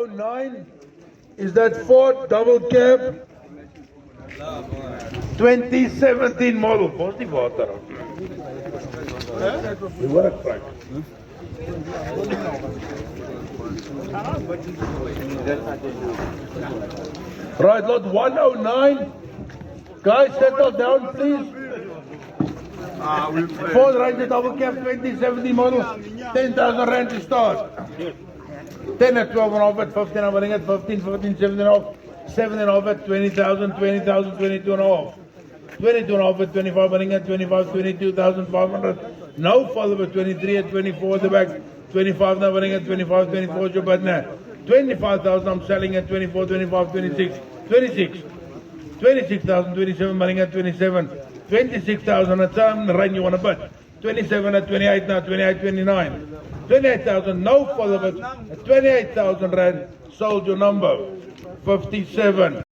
109 is that Ford double cab 2017 model. Positief water. Die work prak. Right, lot 109. Guys, settle down, please. Ford Ranger double cab 2017 model. 10,000 rand to start. 10 at 12 and off at 15, I'm running at 15, 15, 7 and off, 7 and off at 20,000, 20,000, 22 and off. 22 and off at 25, running at 25, 22,500. Now follow at 23 at 24 at the back. 25 now running at 25, 24 your button at 25,000 I'm selling at 24, 25, 26, 26. 26,000, 27 running at 27. 26,000 at some run you want to bet. 27 at 28 now, 28, 29. 28,000, no follow it. 28,000 rand, sold your number. 57.